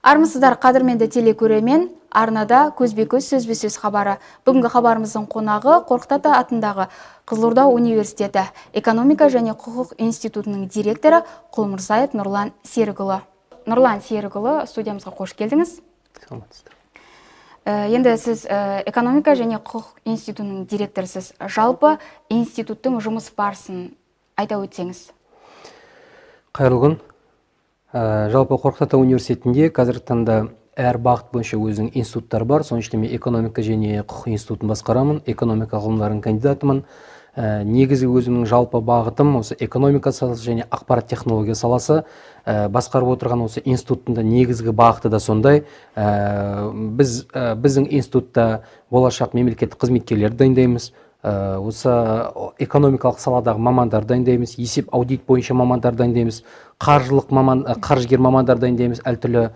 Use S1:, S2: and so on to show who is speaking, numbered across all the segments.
S1: Армысыздар, қадірменді телекөрермен, арнада көзбе-көз сөзбе-сөз хабары. Бүгінгі хабарымыздың қонағы Қорқыт Ата атындағы Қызылорда университеті экономика және құқық институтының директоры Құлмырзаев Нұрлан Серікұлы. Нұрлан Серікұлы, студиямызға қош келдіңіз. Енді сіз экономика және құқық институтының директорысыз. Жалпы институттың жұмыс барысын айта өтсеңіз.
S2: Қайырлы күн. Жалпы Қорқыт Ата университетінде қазіргі таңда әр бағыт бойынша өзінің институттар бар. Соның ішінде мен экономика және құқық институтын басқарамын. Экономика ғылымдарының кандидатымын. Негізі өзімнің жалпы бағытым осы экономика саласы және ақпарат технология саласы. Басқарып отырған осы институттың негізгі бағыты да сондай. Біздің институтта болашақ мемлекеттік қызметкерлер дайындаймыз. Осы экономикалық саладағы мамандар дайындаймыз, есеп аудит бойынша мамандар дайындаймыз, қаржыгер мамандар дайындаймыз, әртүрлі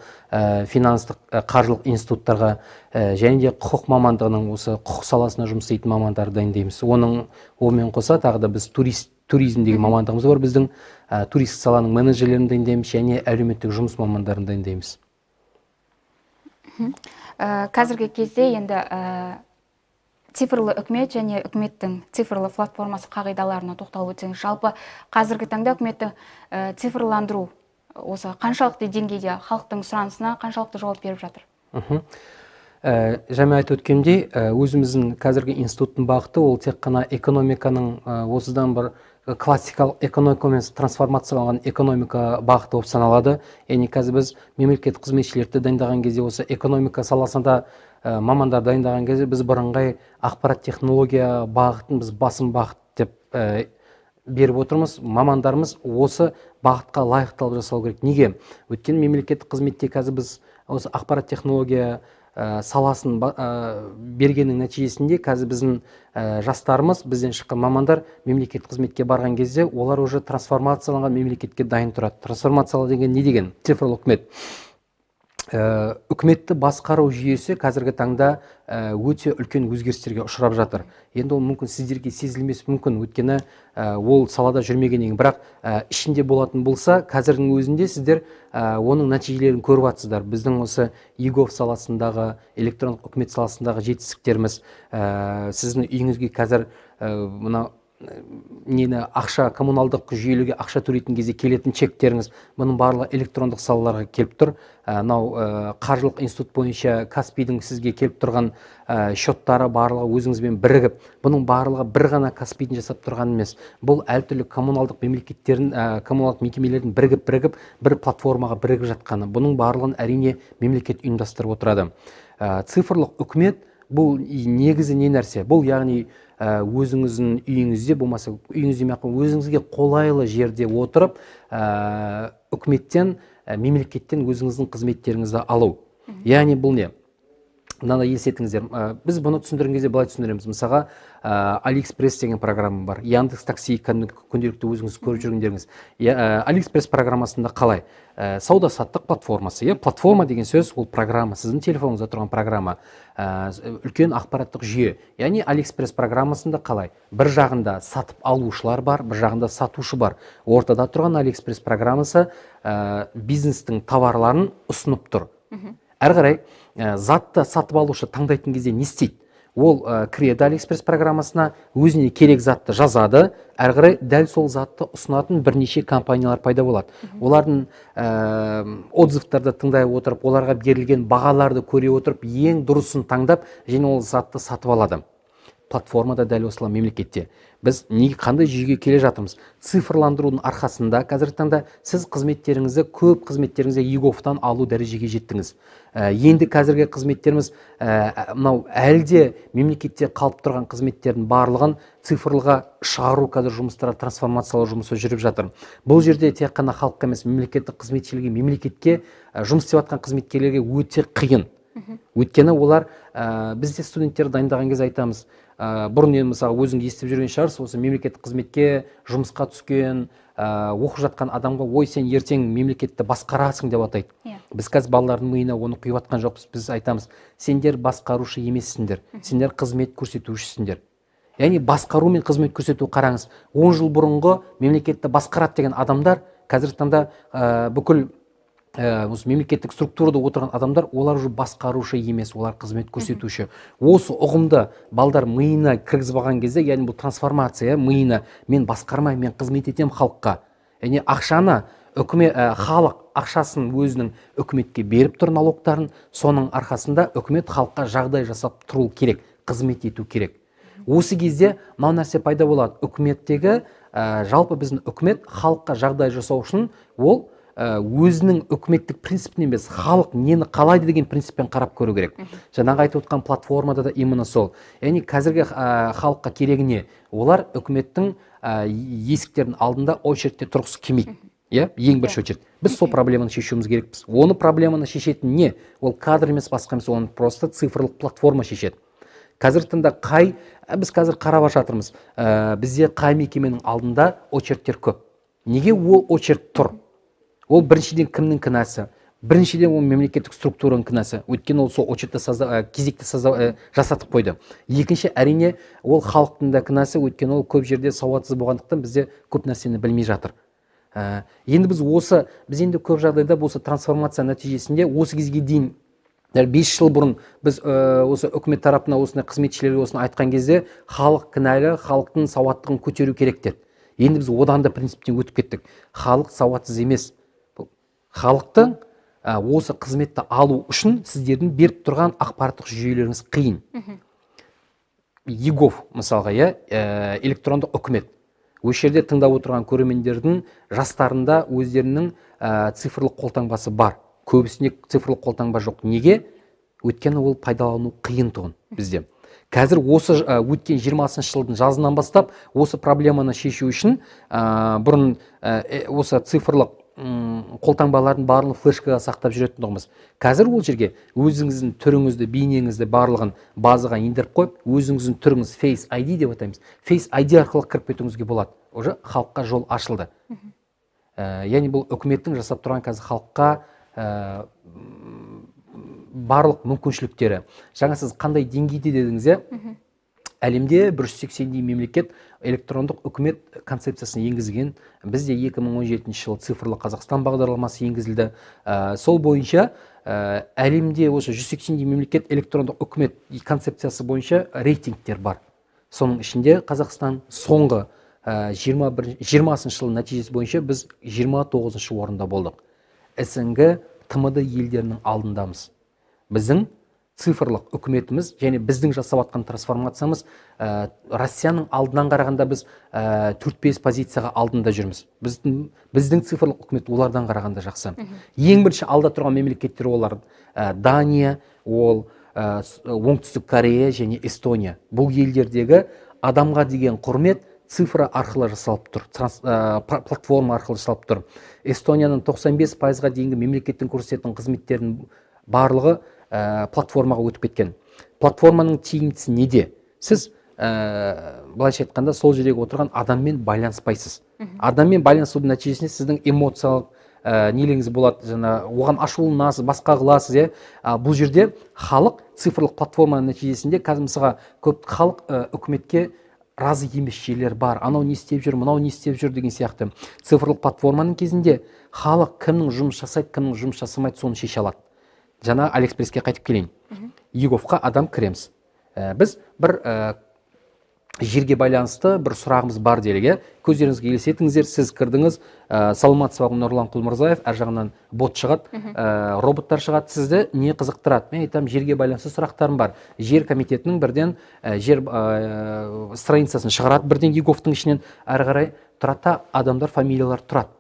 S2: финанстық қаржылық институттарға, және де құқық мамандығының осы құқық саласына жұмыс істейтін мамандар дайындаймыз. Онымен қоса тағы да біз туризмдегі мамандығымыз бар, біздің туристік саланың менеджерлерін дайындаймыз және әлеуметтік жұмыс мамандарын дайындаймыз.
S1: Қазіргі кезде енді цифрлы үкімет және үкіметтің цифрлы платформасы қағидаларына тоқталып өтсеңіз, жалпы қазіргі таңда үкіметтің цифрландыру осы қаншалықты деңгейде халықтың сұранысына қаншалықты жауап беріп жатыр?
S2: Жаңа айтып өткендей, өзіміздің қазіргі институттың бағыты ол тек қана экономиканың осыдан бір классикалық экономикамен трансформацияланған экономика бағыты болып саналады. Яғни қазір біз мемлекеттік қызметшілерді дайындаған кезде осы экономика саласында мамандар дайындаған кезде біз бірыңғай ақпарат технология бағытын біз басым бағыт деп беріп отырмыз. Мамандарымыз осы бағытқа лайықталып жасау керек. Неге? Өйткені мемлекеттік қызметте қазір біз осы ақпарат технология саласын бергеннің нәтижесінде қазір біздің жастарымыз, бізден шыққан мамандар мемлекеттік қызметке барған кезде олар уже трансформацияланған мемлекетке дайын тұрады. Трансформациялау деген не деген? Цифрлы үкімет. Үкіметті басқару жүйесі қазіргі таңда өте үлкен өзгерістерге ұшырап жатыр. Енді ол мүмкін сіздерге сезілмес мүмкін, өйткені ол салада жүрмегеннен кейін, бірақ ішінде болатын болса, қазірдің өзінде сіздер оның нәтижелерін көріп жатсыздар. Біздің осы егов саласындағы, электрондық үкімет саласындағы жетістіктеріміз, сіздің үйіңізге қазір мына ақша, коммуналдық жүйелеуге ақша төлейтін кезде келетін чектеріңіз, бұның барлығы электрондық салаларға келіп тұр. Қаржылық институт бойынша Каспийдің сізге келіп тұрған счеттары барлығы өзіңізбен бірігіп, бұның барлығы бір ғана Каспийдің жасап тұрған емес. Бұл әртүрлі коммуналдық мекемелердің бірігіп бір платформаға бірігіп жатқаны. Бұның барлығын әрине мемлекет ұйымдастырып отырады. Цифрлық үкімет бұл негізі не нәрсе? Бұл яғни өзіңіздің үйіңізде болмаса өзіңізге қолайлы жерде отырып үкіметтен, мемлекеттен өзіңіздің қызметтеріңізді алу. Яғни бұл не? Мынаны елестетіңіздер. Біз бұны түсіндірген кезде былай түсіндіреміз. Мысалға AliExpress деген программа бар. Яндекс такси күнделікті өзіңіз көріп жүргендеріңіз. AliExpress программасында қалай? Сауда-саттық платформасы. Платформа деген сөз ол программа, сіздің телефоныңызда тұрған программа, үлкен ақпараттық жүйе. Яғни AliExpress программасында қалай? Бір жағында сатып алушылар бар, бір жағында сатушы бар. Ортада тұрған AliExpress программасы бизнестің товарларын ұсынып тұр. Әрі қарай затты сатып алушы таңдайтын кезде не істейді? Ол кіреді AliExpress программасына, өзіне керек затты жазады, әрі қарай дәл сол затты ұсынатын бірнеше компаниялар пайда болады. Олардың отзывтарды тыңдай отырып, оларға берілген бағаларды көре отырып, ең дұрысын таңдап, және ол затты сатып алады. Платформада дәл осылай мемлекетте. Біз қандай жүйеге келе жатырмыз? Цифрландырудың арқасында қазіргі таңда сіз көп қызметтеріңізді егофтан алу дәрежеге жеттіңіз. Енді қазіргі қызметтеріміз әлде мемлекетте қалып тұрған қызметтердің барлығын цифрлыға шығару қазір жұмыстары, трансформациялау жұмысы жүріп жатыр. Бұл жерде тек қана халыққа емес, мемлекеттік қызметшілерге, мемлекетке жұмыс істеп жатқан қызметкерлерге өте қиын. Өйткені олар, бізде студенттер дайындаған кезде айтамыз, бұрын мысалы өзің естіп жүрген шығарсыз, осы мемлекеттік қызметке жұмысқа түскен, оқып жатқан адамға ой сен ертең мемлекетті басқарасың деп атайды. Біз қазір балалардың миына оны құйып жатқан жоқпыз. Біз айтамыз, сендер басқарушы емессіңдер, сендер қызмет көрсетушісіңдер. Яғни басқару мен қызмет көрсету қараңыз. 10 жыл бұрынғы мемлекетті басқарады деген адамдар қазіргі таңда бүкіл осы мемлекеттік структурада отырған адамдар, олар уже басқарушы емес, олар қызмет көрсетуші. Осы ұғымды балдар миына кіргізбаған кезде, яғни бұл трансформация миына, мен басқармаймын, мен қызмет етем халыққа. Яғни ақшаны халық ақшасын өзінің үкіметке беріп тұр налогтарын, соның арқасында үкімет халыққа жағдай жасап тұру керек, қызмет ету керек. Осы кезде мынау нәрсе пайда болады. Үкіметтегі жалпы біздің үкімет халыққа жағдай жасау үшін ол өзінің үкіметтік принципін емес, халық нені қалайды деген принциппен қарап көру керек. Жаңағы айтып отқан платформада да именно сол. Яғни қазіргі халыққа керегіне олар үкіметтің есіктердің алдында очередьте тұрғысы келмейді. Ең бірінші очередь. Біз сол проблеманы шешуіміз керекпіз. Оны проблеманы шешетін не? Ол кадр емес, басқа емес, оны просто цифрлық платформа шешеді. Қазіргі таңда біз қазір қарап жатырмыз. Бізде қай мекеменің алдында очередьтер көп. Неге ол очередь тұр? Ол біріншіден кімнің кінәсі? Біріншіден ол мемлекеттік структураның кінәсі. Өйткені ол сол очередьті кезекті жасатып қойды. Екінші, әрине, ол халықтың да кінәсі, өйткені ол көп жерде сауатсыз болғандықтан бізде көп нәрсені білмей жатыр. Енді біз енді көп жағдайда осы трансформация нәтижесінде осы кезге дейін 5 жыл бұрын біз осы үкімет тарапына осындай қызметшілерге осыны айтқан кезде халық кінәлі, халықтың сауаттығын көтеру керек деді. Енді біз одан да принциптен өтіп кеттік. Халық сауатсыз емес. Халықтың осы қызметті алу үшін сіздердің беріп тұрған ақпараттық жүйелеріңіз қиын. ЕГОВ мысалға, электрондық үкімет. Осы жерде тыңдап отырған көрермендердің жастарында өздерінің цифрлық қолтаңбасы бар. Көбісінде цифрлық қолтаңба жоқ. Неге? Өйткені ол пайдалану қиын тұғын бізде. Қазір осы өткен 20-шы жылдың жазынан бастап осы проблеманы шешу үшін бұрын осы цифрлық қолтаңбалардың барлығын флешкаға сақтап жүретін тұғымыз. Қазір ол жерге өзіңіздің түріңізді, бейнеңізді барлығын базаға ендіріп қойып, өзіңіздің түріңіз Face ID деп атаймыз. Face ID арқылы кіріп кетуіңізге болады. Уже халыққа жол ашылды. Яғни бұл үкіметтің жасап тұрған қазір халыққа барлық мүмкіншіліктері. Жаңа сіз қандай деңгейде дедіңіз, әлемде 180-дей мемлекет электрондық үкімет концепциясын енгізген. Бізде 2017 жылы цифрлы Қазақстан бағдарламасы енгізілді. Сол бойынша әлемде осы 180-дей мемлекет электрондық үкімет концепциясы бойынша рейтингтер бар. Соның ішінде Қазақстан соңғы 20-шы жылы нәтижесі бойынша біз 29-шы орында болдық. СНГ ТМД елдерінің алдындамыз. Біздің цифрлық үкіметіміз және біздің жасап атқан трансформациямыз Россияның алдынан қарағанда біз 4-5 позицияға алдында жүрміз. Біздің цифрлық үкімет олардан қарағанда жақсы. Ең бірінші алда тұрған мемлекеттер олар Дания, ол Оңтүстік Корея және Эстония. Бұл елдердегі адамға деген құрмет цифра арқылы жасалып тұр, платформа арқылы жасалып тұр. Эстонияның 95%-ға дейінгі мемлекеттің көрсететін қызметтердің барлығы платформаға өтіп кеткен. Платформаның тиімдісі неде? Сіз былайша айтқанда сол жердегі отырған адаммен байланыспайсыз. Адаммен байланысудың нәтижесінде сіздің эмоциялық нелеңіз болады, оған ашуланасыз, басқа қыласыз. Бұл жерде халық цифрлық платформаның нәтижесінде қазір мысалға көп халық үкіметке разы емес жерлер бар. Анау не істеп жүр, мынау не істеп жүр деген сияқты. Цифрлық платформаның кезінде халық кімнің жұмыс жасайды, кімнің жұмыс жасамайды, соны шеше алады. Жаңа Алиэкспресске қайтып келейін. ЕГОВқа адам кіреміз. Біз бір жерге байланысты бір сұрағымыз бар делік. Көздеріңізге елестетіңіздер, сіз кірдіңіз, саламатсыз ба Нұрлан Құлмырзаев, әр жағынан бот шығады, роботтар шығады, сізді не қызықтырады? Мен айтам, жерге байланысты сұрақтарым бар. Жер комитетінің бірден жер страницасын шығарады, бірден ЕГОВтың ішінен әрі қарай тұрады, адамдар, фамилиялар тұрады.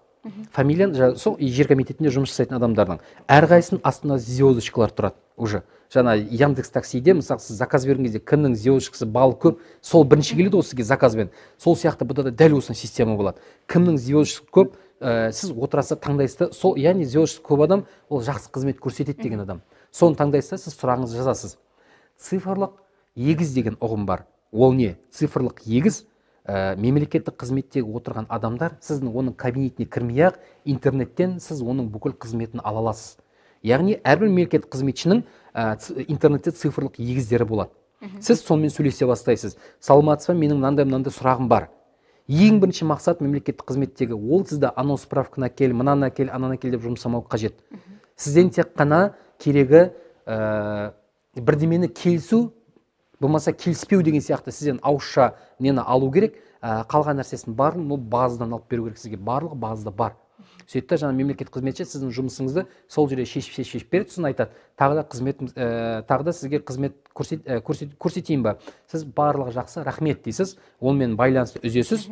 S2: Фамилиян сол жер комитетінде жұмыс жасайтын адамдардың әрқайсының астында звездочкалар тұрады уже. Жаңа Яндекс таксиде мысалы сіз заказ берген кезде кімнің звездочкасы балл көп, сол бірінші келеді осы сізге заказбен. Сол сияқты бұда да дәл осындай система болады. Кімнің звездочкасы көп, сіз отырасыз, таңдайсыз, сол яғни звездочкасы көп адам ол жақсы қызмет көрсетеді деген адам. Соны таңдайсыз, сіз сұрағыңызды жазасыз. Цифрлық егіз деген ұғым бар. Ол не? Цифрлық егіз мемлекеттік қызметтегі отырған адамдар сіздің оның кабинетіне кірмей-ақ интернеттен сіз оның бүкіл қызметін ала аласыз. Яғни әрбір мемлекеттік қызметшінің интернетте цифрлық егіздері болады. Сіз сонымен сөйлесе бастайсыз. Саламатсыз ба, менің мынандай сұрағым бар. Ең бірінші мақсат мемлекеттік қызметтегі ол сізді анау справканы әкел, мынаны әкел, ананы әкел деп жұмсамау қажет. Сізден тек қана керегі бірдемені келісу, болмаса келіспеу деген сияқты сізден ауызша нені алу керек, қалған нәрсесін барлығын ол базадан алып беру керек сізге. Барлығы базада бар. Сөйтті жаңа мемлекеттік қызметші сіздің жұмысыңызды сол жерде шешіп береді, сосын айтады, тағы да сізге қызмет көрсетейін ба? Сіз барлығы жақсы, рахмет дейсіз, онымен байланысты үзесіз.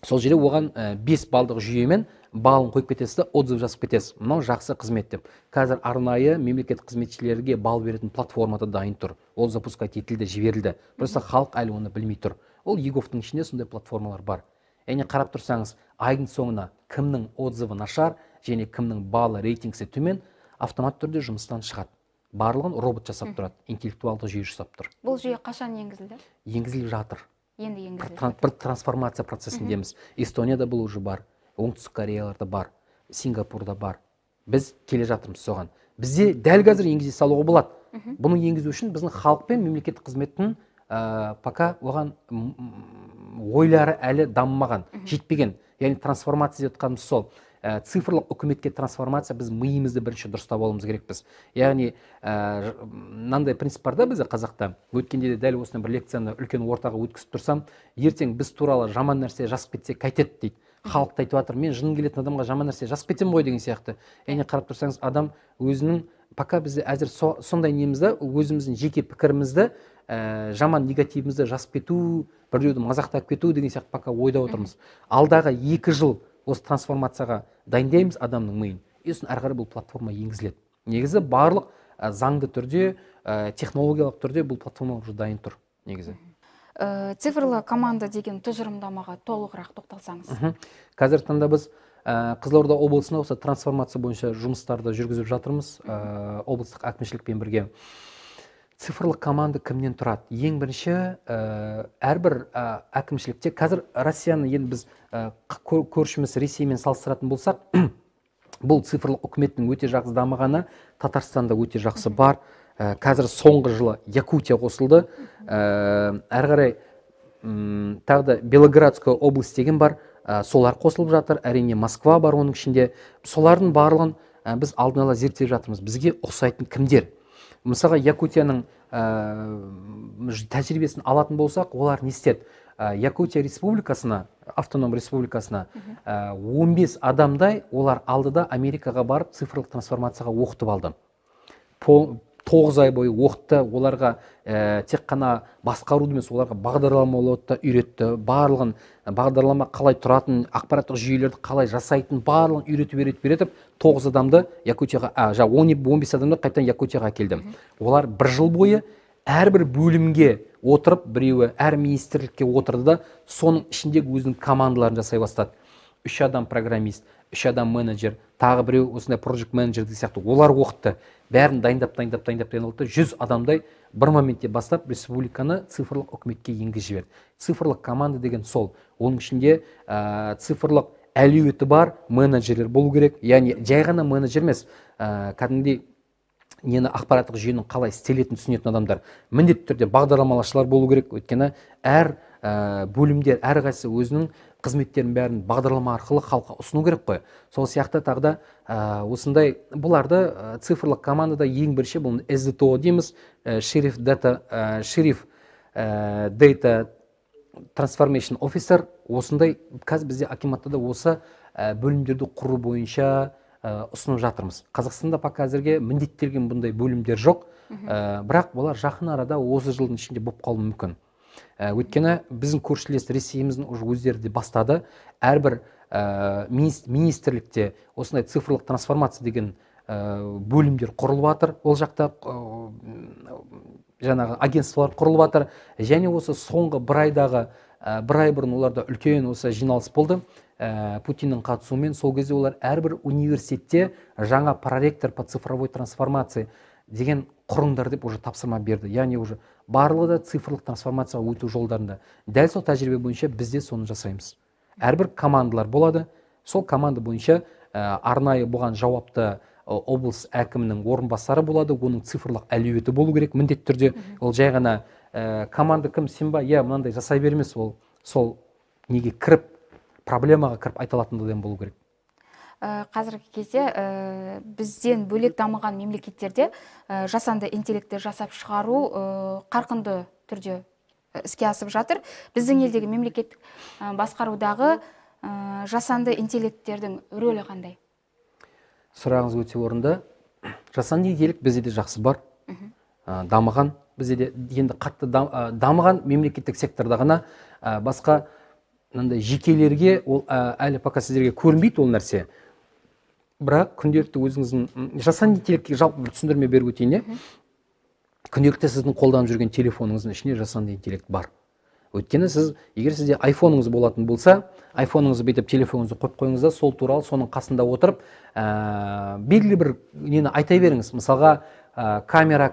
S2: Сол жерде оған 5 балдық жүйемен балын қойып кетесіз де, отзыв жазып кетесіз. Мынау жақсы қызмет деп. Қазір арнайы мемлекеттік қызметшілерге бал беретін платформада дайын тұр. Ол запускать етілді, жіберілді. Просто халық әлі оны білмей тұр. Ол ЕГОВтың ішінде сондай платформалар бар. Яғни қарап тұрсаңыз, айдың соңына кімнің отзывы нашар және кімнің балы рейтингісі төмен автомат түрде жұмыстан шығады. Барлығын робот жасап тұрады, интеллектуалды жүйе жасап тұр.
S1: Бұл жүйе қашан енгізілді?
S2: Енгізіліп жатыр.
S1: Енді енгізілді.
S2: Бір трансформация процесіндеміз. Эстонияда бұл уже бар, оңтүстік Кореяларда бар, Сингапурда бар. Біз келе жатырмыз соған. Бізде дәл қазір енгізе салуға болады. Бұны енгізу үшін біздің халық пен мемлекеттік қызметтің пока оған ойлары әлі дамымаған, жетпеген. Яғни трансформация деп жатқанымыз сол. Цифрлық үкіметке трансформация біз миымызды бірінші дұрыстап алуымыз керекпіз. Яғни мынандай принцип бар да бізде қазақта. Өткенде де дәл осындай бір лекцияны үлкен ортаға өткізіп тұрсам, ертең біз туралы жаман нәрсе жазып кетсе қайтеді дейді. Халық та айтып жатыр, мен жыным келетін адамға жаман нәрсе жазып кетемін ғой деген сияқты. Яғни қарап тұрсаңыз, адам өзінің пока бізде әзір сондай немізді, өзіміздің жеке пікірімізді, жаман негативімізді жазып кету, біреуді мазақтап кету деген сияқты пока ойда отырмыз. Алдағы 2 жыл осы трансформацияға дайындаймыз адамның миын. Сосын әрі қарай бұл платформа енгізіледі. Негізі барлық заңды түрде, технологиялық түрде бұл платформа уже дайын тұр негізі.
S1: Цифрлы команда деген тұжырымдамаға толығырақ тоқталсаңыз.
S2: Қазір таңда біз Қызылорда облысында осы трансформация бойынша жұмыстарды жүргізіп жатырмыз. Облыстық әкімшілікпен бірге. Цифрлық команда кімнен тұрады? Ең бірінші, әрбір әкімшілікте, қазір Россияны енді біз көршіміз Ресеймен салыстыратын болсақ, бұл цифрлық үкіметтің өте жақсы дамығаны Татарстанда өте жақсы бар. Қазір соңғы жылы Якутия қосылды. Әрі қарай тағы да Белоградская область деген бар. Солар қосылып жатыр. Әрине Москва бар оның ішінде. Солардың барлығын біз алдын ала зерттеп жатырмыз. Бізге ұқсайтын кімдер? Мысалға Якутияның тәжірибесін алатын болсақ, олар не істеді? Якутия республикасына, автоном республикасына 15 адамдай олар алдыда Америкаға барып цифрлық трансформацияға оқытып алды. 9 ай бойы оқытты, оларға тек қана басқаруды емес, оларға бағдарламалауды үйретті, барлығын бағдарлама қалай тұратын, ақпараттық жүйелерді қалай жасайтын, барлығын үйретіп, 9 адамды Якутияға, 15 адамды қайтадан Якутияға әкелді. Олар 1 жыл бойы әрбір бөлімге отырып, біреуі әр министрлікке отырды да, соның ішіндегі өзінің командаларын жасай бастады. 3 адам программист, 3 адам менеджер, тағы біреу осындай project менеджер сияқты. Олар оқытты. Бәрін дайындап 100 адамдай бір моментте бастап республиканы цифрлық үкіметке енгізіп жіберді. Цифрлық команда деген сол. Оның ішінде цифрлық әлеуеті бар менеджерлер болу керек. Яғни жай ғана менеджер емес, кәдімгідей нені ақпараттық жүйенің қалай істелетінін түсінетін адамдар. Міндетті түрде бағдарламалаушылар болу керек. Өйткені әр бөлімдер, әрқайсысы өзінің қызметтерін бәрін бағдарлама арқылы халыққа ұсыну керек қой. Сол сияқты тағы да осындай бұларды цифрлық командада ең бірінші бұл SDTO дейміз, Sheriff Data Transformation Officer. Осындай қазір бізде акиматтада осы бөлімдерді құру бойынша ұсынып жатырмыз. Қазақстанда пока әзірге міндеттелген бұндай бөлімдер жоқ, бірақ олар жақын арада осы жылдың ішінде болып қалуы мүмкін. Өйткені біздің көршілес Ресейіміздің өздері де бастады. Әрбір министрлікте осындай цифрлық трансформация деген бөлімдер құрылып жатыр. Ол жақта жаңағы агентстволар құрылып жатыр. Және осы соңғы бір ай бұрын оларда үлкен осы жиналыс болды. Путиннің қатысуымен сол кезде олар әрбір университетте жаңа проректор по цифровой трансформации деген құрыңдар деп уже тапсырма берді. Яғни уже барлығы да цифрлық трансформацияға өту жолдарында. Дәл сол тәжірибе бойынша бізде соны жасаймыз. Әрбір командалар болады. Сол команда бойынша арнайы бұған жауапты облыс әкімінің орынбасары болады. Оның цифрлық әлеуеті болу керек міндетті түрде. Ол жай ғана команда кім сен ба? Мынандай жасай бермес. Ол сол неге кіріп проблемаға кіріп айта алатындығын болу керек.
S1: Қазіргі кезде бізден бөлек дамыған мемлекеттерде жасанды интеллектті жасап шығару қарқынды түрде іске асып жатыр. Біздің елдегі мемлекеттік басқарудағы жасанды интеллекттердің рөлі қандай?
S2: Сұрағыңыз өте орынды. Жасанды интеллект бізде де жақсы бар, дамыған. Бізде де енді қатты дамыған мемлекеттік секторда ғана, басқа жекелерге ол әлі пока сіздерге көрінбейді ол нәрсе. Бірақ күнделікті өзіңіздің жасанды интеллектке жалпы бір түсіндірме беріп өтейін. Күнделікті сіздің қолданып жүрген телефоныңыздың ішінде жасанды интеллект бар. Өйткені сіз, егер сізде айфоныңыз болатын болса, айфоныңызды бүйтіп телефоныңызды қойып қойыңыз да, сол туралы соның қасында отырып, белгілі бір нені айта беріңіз. Мысалға, камера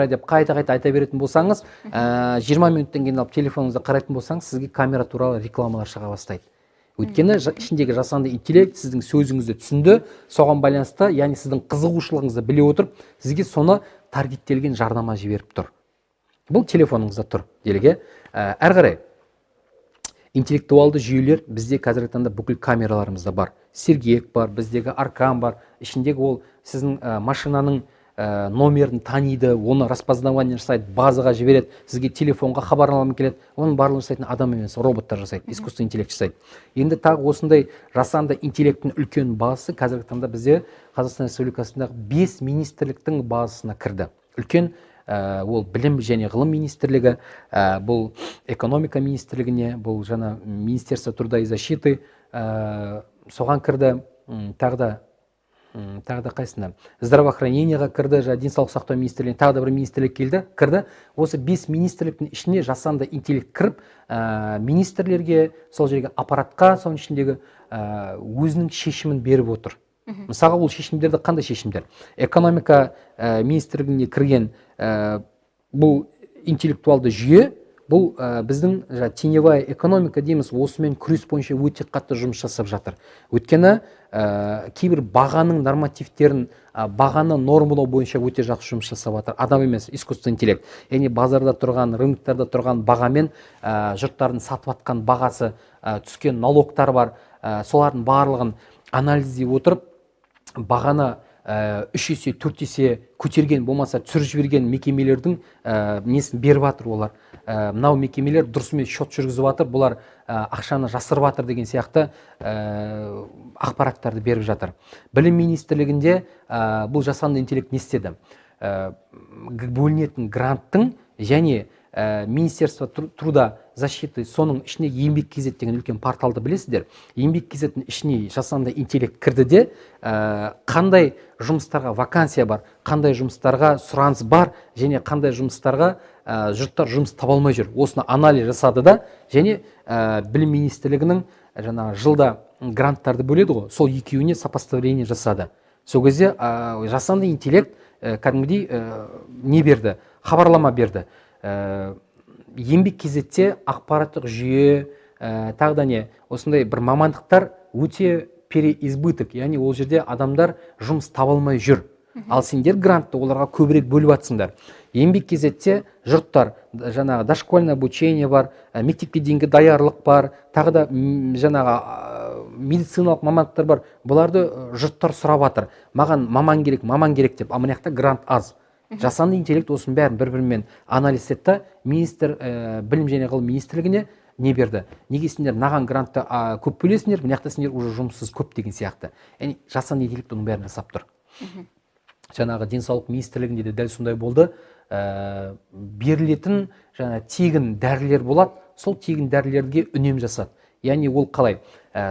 S2: деп қайта айта беретін болсаңыз, 20 минуттан кейін алып телефоныңызды қарайтын болсаңыз, сізге камера туралы рекламалар шыға бастайды. Өйткені ішіндегі жасанды интеллект сіздің сөзіңізді түсінді, соған байланысты, яғни сіздің қызығушылығыңызды біле отырып, сізге соны таргеттелген жарнама жіберіп тұр. Бұл телефоныңызда тұр деліге. Әр қарай интеллектуалды жүйелер бізде қазіргі таңда бүкіл камераларымызда бар. Сергек бар, біздегі аркан бар. Ішіндегі ол сіздің машинаның номерін таниды, оны распознавание жасайды, базаға жібереді, сізге телефонға хабарлама келеді. Оның барлығын жасайтын адам емес, роботтар жасайды, искусственный интеллект жасайды. Енді тағы осындай жасанды интеллекттің үлкен базасы қазіргі таңда бізде Қазақстан Республикасындағы 5 министрліктің базасына кірді. Үлкен ол білім және ғылым министрлігі, бұл экономика министрлігіне, бұл жаңа Министерство труда и защиты соған кірді, тағы да қайсына здравоохранениеға кірді, денсаулық сақтау министрлігіне тағы да бір министрлік кірді. Осы 5 министрліктің ішіне жасанды интеллект кіріп, министрлерге, сол жерге аппаратқа, соның ішіндегі өзінің шешімін беріп отыр. Мысалға, ол шешімдерді қандай шешімдер? Экономика министрлігіне кірген бұл интеллектуалды жүйе, бұл біздің теневая экономика дейміз, осымен күрес бойынша өте қатты жұмыс жасап жатыр. Өйткені кейбір бағаның нормативтерін, бағаны нормалау бойынша өте жақсы жұмыс жасап жатыр. Адам емес, искусственный интеллект. Яғни базарда тұрған, рыноктарда тұрған бағамен жұрттардың сатып атқан бағасы, түскен налогтар бар, солардың барлығын анализдей отырып, бағаны 3 есе, 4 есе көтерген, болмаса түсіріп жіберген мекемелердің несін беріп жатыр олар. Мынау мекемелер дұрысымен шот жүргізіп жатыр, бұлар ақшаны жасырып жатыр деген сияқты ақпараттарды беріп жатыр. Білім министрлігінде бұл жасанды интеллект не істеді? Бөлінетін гранттың және Министерство труда защиты, соның ішіне еңбек кезет деген үлкен порталды білесіздер. Еңбек кезеттің ішіне жасанды интеллект кірді де, қандай жұмыстарға вакансия бар, қандай жұмыстарға сұраныс бар, және қандай жұмыстарға жұрттар жұмыс таба алмай жүр. Осыны анализ жасады да, және білім министрлігінің жылда гранттарды бөледі ғой, сол екеуіне сопоставление жасады. Сол кезде жасанды интеллект кәдімгідей не берді? Хабарлама берді. Еңбек кезетте ақпараттық жүйе, тағы да не, осындай бір мамандықтар өте переизбыток, яғни ол жерде адамдар жұмыс таба алмай жүр. Ал сендер грантты оларға көбірек бөліп атсыңдар. Еңбек кезетте жұрттар, жаңағы дошкольное обучение бар, мектепке дейінгі даярлық бар, тағы да жаңағы медициналық мамандықтар бар. Бұларды жұрттар сұрап жатыр. Маған маман керек деп, ал мынаяқта грант аз. Жасанды интеллект осының бәрін бір-бірімен анализ етті. Министр білім және ғылым министрлігіне не берді? Неге сендер маған грантты көп бөлесіңдер, мынаяқта сендер уже жұмыссыз көп деген сияқты. Яғни жасанды интеллект оның бәрін жасап тұр. Жаңағы денсаулық министрлігінде де дәл сондай болды. Берілетін тегін дәрілер болады, сол тегін дәрілерге үнем жасады. Яғни ол қалай?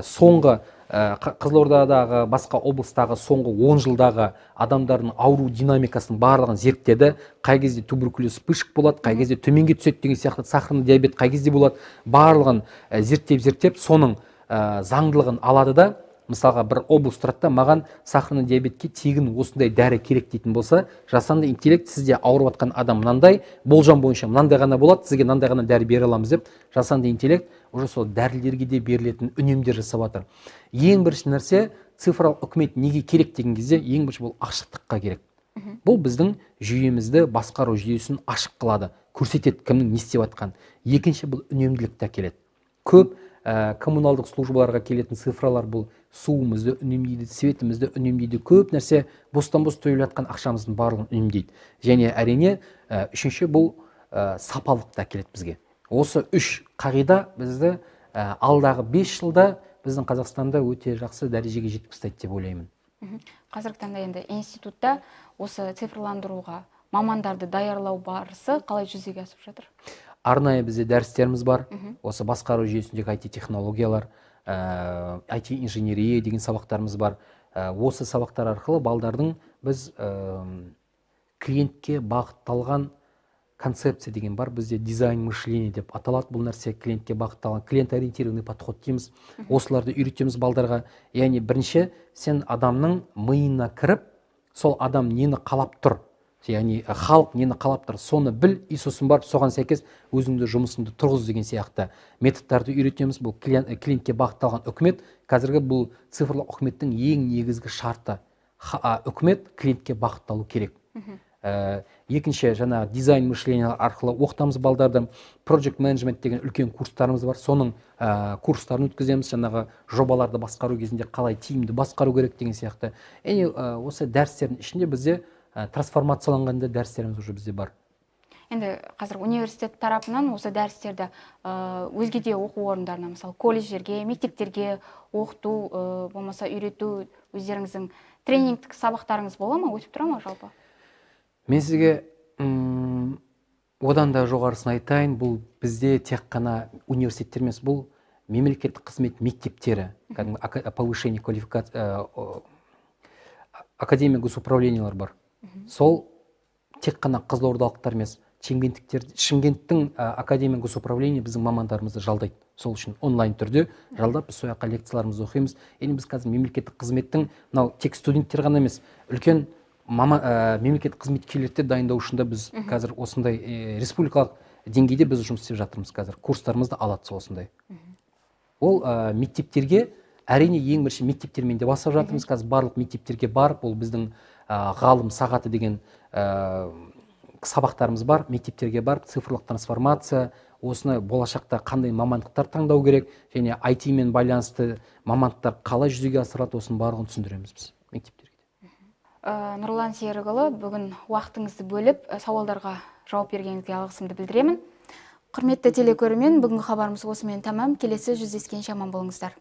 S2: Соңғы Қызылордадағы, басқа облыстағы соңғы 10 жылдағы адамдардың ауру динамикасының барлығын зерттеді. Қай кезде туберкулез вспышка болады, қай кезде төменге түседі деген сияқты, сахарный диабет қай кезде болады, барлығын зерттеп, соның заңдылығын алады да, мысалға бір облыс тұрады, маған сахарный диабетке тегін осындай дәрі керек дейтін болса, жасанды интеллект сізде ауырып жатқан адам мынандай, болжам бойынша мынандай ғана болады, сізге мынандай ғана дәрі бере аламыз деп, жасанды интеллект уже сол дәрілерге де берілетін үнемдер жасап жатыр. Ең бірінші нәрсе, цифрлық үкімет неге керек деген кезде, ең бірінші бұл ашықтыққа керек. Бұл біздің жүйемізді, басқару жүйесін ашық қылады, көрсетеді кімнің не істеп жатқанын. Екінші, бұл үнемділікті әкеледі. көп коммуналдық службаларға келетін цифралар бұл суымызды үнемдейді, светімізді үнемдейді, көп нәрсе бостан-бос төлеп жатқан ақшамыздың барлығын үнемдейді. Және әрине үшінші бұл сапалықта келеді бізге. Осы үш қағида бізді алдағы 5 жылда біздің Қазақстанда өте жақсы дәрежеге жетіп тастайды деп ойлаймын.
S1: Қазіргі таңда енді институтта осы цифрландыруға мамандарды даярлау барысы қалай жүзеге асып жатыр?
S2: Арнайы бізде дәрістеріміз бар. Осы басқару жүйесіндегі IT технологиялар, IT инженерия деген сабақтарымыз бар. Осы сабақтар арқылы балдардың біз клиентке бағытталған концепция деген бар. Бізде дизайн мышления деп аталады. Бұл нәрсе клиентке бағытталған, клиент ориентированный подход дейміз. Осыларды үйретеміз балдарға. Яғни бірінші сен адамның миына кіріп, сол адам нені қалап тұр, яғни халық нені қалап тұр, соны біл, и сосын барып соған сәйкес өзіңді жұмысыңды тұрғыз деген сияқты методтарды үйретеміз. Бұл клиентке бағытталған үкімет. Қазіргі бұл цифрлық үкіметтің ең негізгі шарты. Үкімет клиентке бағытталу керек. Екінші жаңа дизайн мышления арқылы оқытамыз балдарды. Project management деген үлкен курстарымыз бар. Соның курстарын өткіземіз. Жаңағы жобаларды басқару кезінде қалай тиімді басқару керек деген сияқты. Осы дәрістердің ішінде бізде трансформацияланғанда дәрістеріміз уже бізде бар.
S1: Енді қазір университет тарапынан осы дәрістерді өзге де оқу орындарына, мысалы колледждерге, мектептерге оқыту, болмаса үйрету, өздеріңіздің тренингтік сабақтарыңыз бола ма, өтіп тұра ма жалпы?
S2: Мен сізге одан да жоғарысын айтайын, бұл бізде тек қана университеттер емес, бұл мемлекеттік қызмет мектептері, повышение квалификации, академия госуправлениялар бар. Сол тек қана қызылордалықтар емес, Шымкенттің академия госуправления біздің мамандарымызды жалдайды. Сол үшін онлайн түрде жалдап, біз сояққа лекцияларымызды оқимыз. Енді біз қазір мемлекеттік қызметтің, мынау тек студенттер ғана емес, үлкен мемлекеттік қызметкерлерді дайындау үшін біз қазір осындай республикалық деңгейде біз жұмыс істеп жатырмыз қазір. Курстарымызды алады осындай. Ол мектептерге, әрине ең бірінші мектептермен де бастап жатырмыз. Қазір барлық мектептерге барып, ол біздің ғалым сағаты деген сабақтарымыз бар. Мектептерге барып, цифрлық трансформация, осыны болашақта қандай мамандықтар таңдау керек, және IT мен байланысты мамандықтар қалай жүзеге асырылады, осының барлығын түсіндіреміз біз мектептерге.
S1: Нұрлан Серікұлы, бүгін уақытыңызды бөліп, сауалдарға жауап бергеніңізге алғысымды білдіремін. Құрметті телекөрермен, бүгінгі хабарымыз осымен тәмам. Келесі жүздескенше аман болыңыздар.